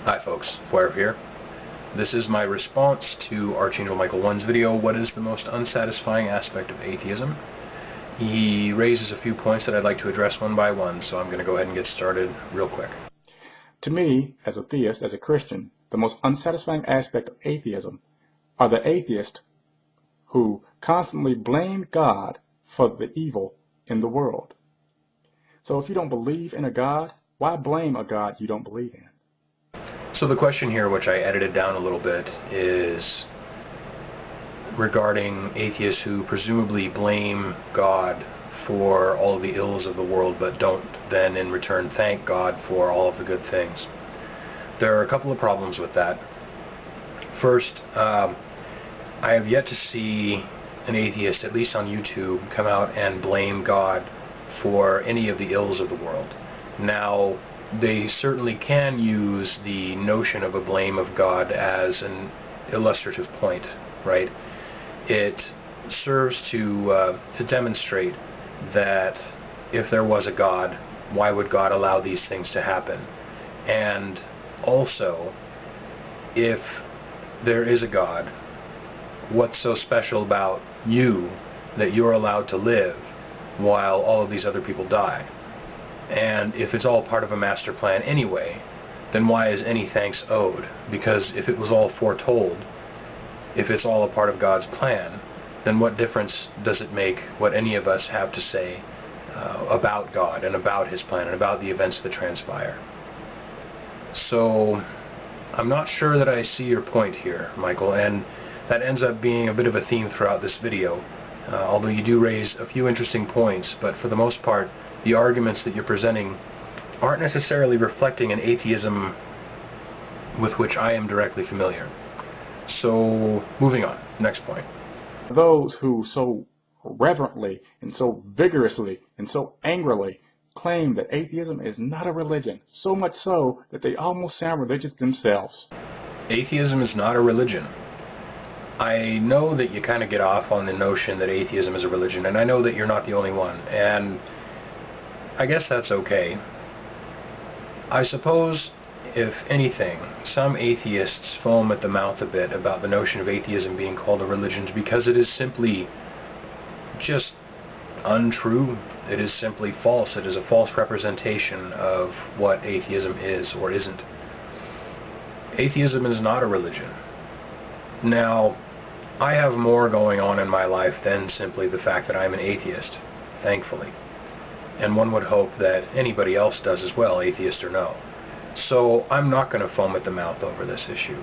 Hi folks, Fire here. This is my response to Archangel Michael 1's video, what is the most unsatisfying aspect of atheism? He raises a few points that I'd like to address one by one, so I'm going to go ahead and get started real quick. To me, as a theist, as a Christian, the most unsatisfying aspect of atheism are the atheists who constantly blame God for the evil in the world. So if you don't believe in a God, why blame a God you don't believe in? So the question here, which I edited down a little bit, is regarding atheists who presumably blame God for all of the ills of the world, but don't then in return thank God for all of the good things. There are a couple of problems with that. First, I have yet to see an atheist, at least on YouTube, come out and blame God for any of the ills of the world. Now, they certainly can use the notion of a blame of God as an illustrative point, right? It serves to demonstrate that if there was a God, why would God allow these things to happen? And also, if there is a God, what's so special about you that you're allowed to live while all of these other people die? And if it's all part of a master plan anyway, then why is any thanks owed? Because if it was all foretold, if it's all a part of God's plan, then what difference does it make what any of us have to say about God and about His plan and about the events that transpire? So I'm not sure that I see your point here, Michael, and that ends up being a bit of a theme throughout this video, although you do raise a few interesting points, but for the most part, the arguments that you're presenting aren't necessarily reflecting an atheism with which I am directly familiar. So, moving on. Next point. Those who so reverently and so vigorously and so angrily claim that atheism is not a religion, so much so that they almost sound religious themselves. Atheism is not a religion. I know that you kind of get off on the notion that atheism is a religion, and I know that you're not the only one, and I guess that's okay. I suppose, if anything, some atheists foam at the mouth a bit about the notion of atheism being called a religion because it is simply just untrue. It is simply false. It is a false representation of what atheism is or isn't. Atheism is not a religion. Now, I have more going on in my life than simply the fact that I'm an atheist, thankfully. And one would hope that anybody else does as well, atheist or no. So I'm not going to foam at the mouth over this issue.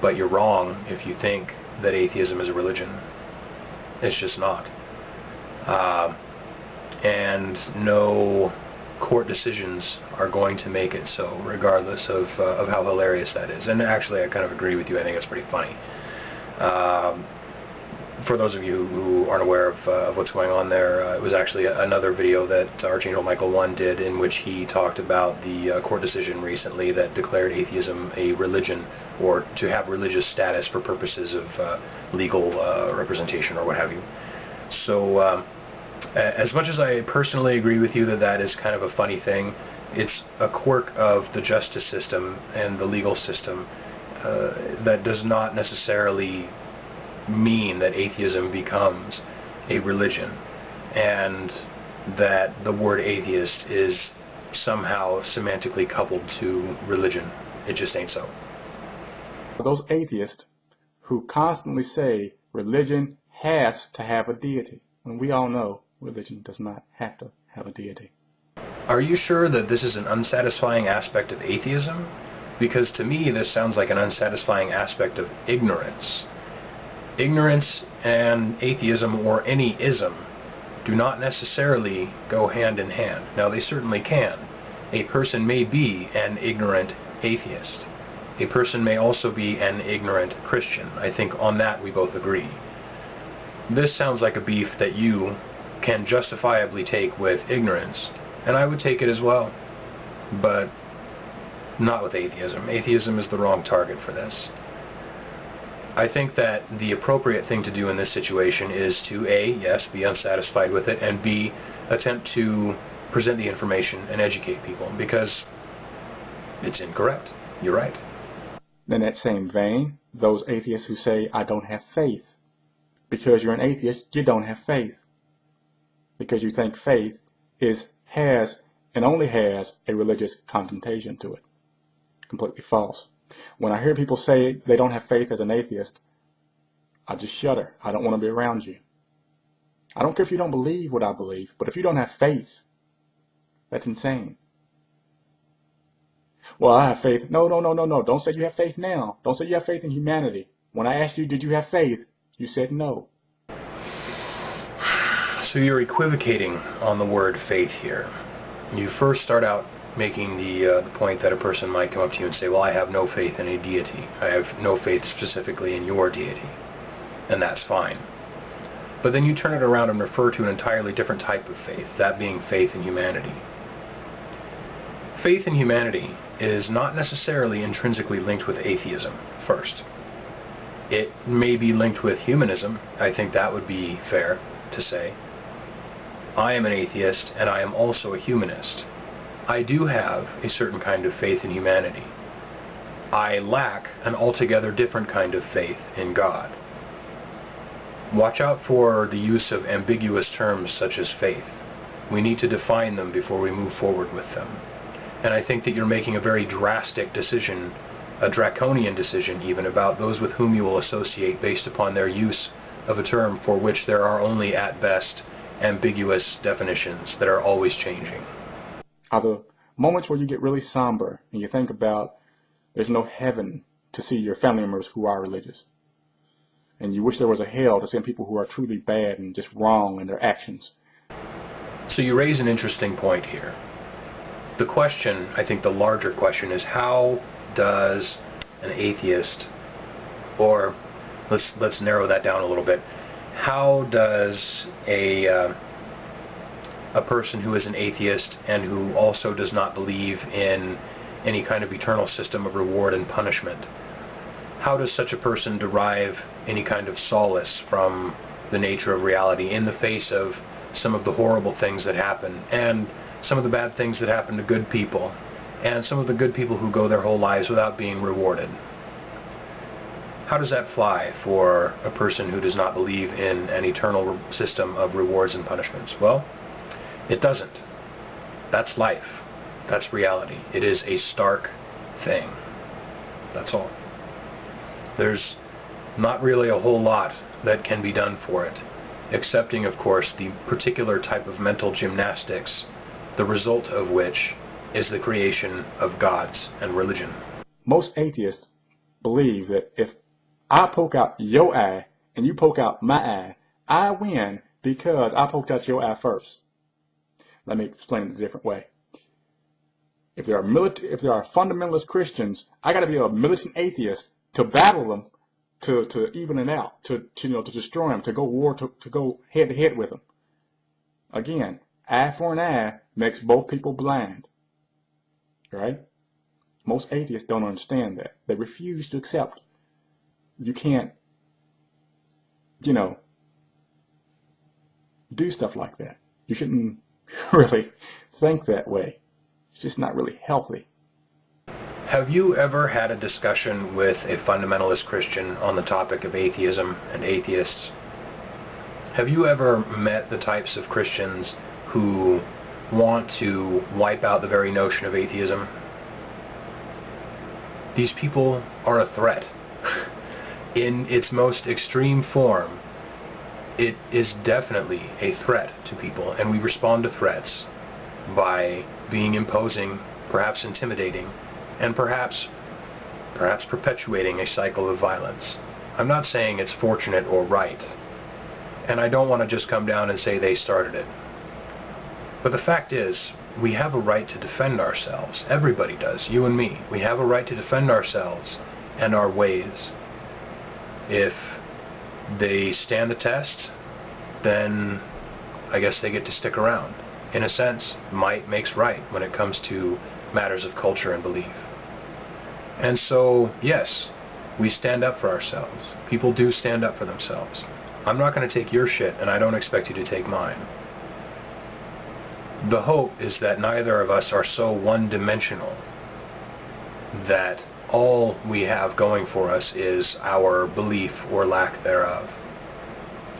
But you're wrong if you think that atheism is a religion. It's just not. And no court decisions are going to make it so, regardless of how hilarious that is. And actually, I kind of agree with you. I think it's pretty funny. For those of you who aren't aware of what's going on there, it was actually another video that Archangel Michael 1 did in which he talked about the court decision recently that declared atheism a religion, or to have religious status for purposes of legal representation or what have you. So as much as I personally agree with you that that is kind of a funny thing, it's a quirk of the justice system and the legal system that does not necessarily mean that atheism becomes a religion, and that the word atheist is somehow semantically coupled to religion. It just ain't so. Those atheists who constantly say religion has to have a deity, when we all know religion does not have to have a deity. Are you sure that this is an unsatisfying aspect of atheism? Because to me this sounds like an unsatisfying aspect of ignorance. Ignorance and atheism, or any ism, do not necessarily go hand in hand. Now, they certainly can. A person may be an ignorant atheist. A person may also be an ignorant Christian. I think on that we both agree. This sounds like a beef that you can justifiably take with ignorance, and I would take it as well. But not with atheism. Atheism is the wrong target for this. I think that the appropriate thing to do in this situation is to A, yes, be unsatisfied with it, and B, attempt to present the information and educate people, because It's incorrect. You're right. In that same vein, those atheists who say, I don't have faith. Because you're an atheist, you don't have faith. Because you think faith has and only has a religious connotation to it. Completely false. When I hear people say they don't have faith as an atheist, I just shudder. I don't want to be around you. I don't care if you don't believe what I believe, but if you don't have faith, that's insane. Well, I have faith. No. Don't say you have faith now. Don't say you have faith in humanity. When I asked you, did you have faith? You said no. So you're equivocating on the word faith here. You first start out making the point that a person might come up to you and say, well, I have no faith in a deity. I have no faith specifically in your deity. And that's fine. But then you turn it around and refer to an entirely different type of faith, that being faith in humanity. Faith in humanity is not necessarily intrinsically linked with atheism, first. It may be linked with humanism. I think that would be fair to say. I am an atheist, and I am also a humanist. I do have a certain kind of faith in humanity. I lack an altogether different kind of faith in God. Watch out for the use of ambiguous terms such as faith. We need to define them before we move forward with them. And I think that you're making a very drastic decision, a draconian decision even, about those with whom you will associate based upon their use of a term for which there are only, at best, ambiguous definitions that are always changing. Are the moments where you get really somber and you think about there's no heaven to see your family members who are religious, and you wish there was a hell to send people who are truly bad and just wrong in their actions? So you raise an interesting point here. The question, I think the larger question, is how does an atheist, or let's narrow that down a little bit, how does a person who is an atheist and who also does not believe in any kind of eternal system of reward and punishment, how does such a person derive any kind of solace from the nature of reality in the face of some of the horrible things that happen, and some of the bad things that happen to good people, and some of the good people who go their whole lives without being rewarded? How does that fly for a person who does not believe in an eternal system of rewards and punishments? Well, it doesn't. That's life. That's reality. It is a stark thing. That's all. There's not really a whole lot that can be done for it, excepting, of course, the particular type of mental gymnastics, the result of which is the creation of gods and religion. Most atheists believe that if I poke out your eye and you poke out my eye, I win because I poked out your eye first. Let me explain it a different way. If there are fundamentalist Christians, I got to be a militant atheist to battle them, to even it out, to destroy them, to go head to head with them. Again, eye for an eye makes both people blind. Right? Most atheists don't understand that. They refuse to accept. You can't, do stuff like that. You shouldn't really think that way. It's just not really healthy. Have you ever had a discussion with a fundamentalist Christian on the topic of atheism and atheists? Have you ever met the types of Christians who want to wipe out the very notion of atheism? These people are a threat. In its most extreme form, it is definitely a threat to people, and we respond to threats by being imposing, perhaps intimidating, and perhaps perpetuating a cycle of violence. I'm not saying it's fortunate or right, and I don't want to just come down and say they started it. But the fact is, we have a right to defend ourselves. Everybody does, you and me. We have a right to defend ourselves and our ways. If they stand the test, then I guess they get to stick around. In a sense, might makes right when it comes to matters of culture and belief. And so, yes, we stand up for ourselves. People do stand up for themselves. I'm not going to take your shit, and I don't expect you to take mine. The hope is that neither of us are so one-dimensional that all we have going for us is our belief or lack thereof.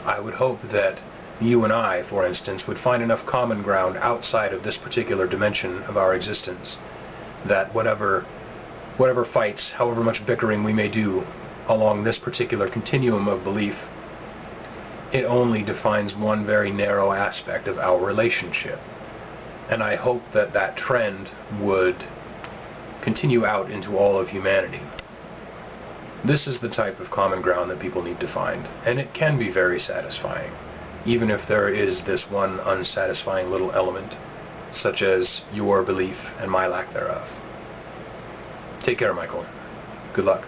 I would hope that you and I, for instance, would find enough common ground outside of this particular dimension of our existence, that whatever fights, however much bickering we may do along this particular continuum of belief, it only defines one very narrow aspect of our relationship. And I hope that that trend would continue out into all of humanity. This is the type of common ground that people need to find, and it can be very satisfying, even if there is this one unsatisfying little element, such as your belief and my lack thereof. Take care, Michael. Good luck.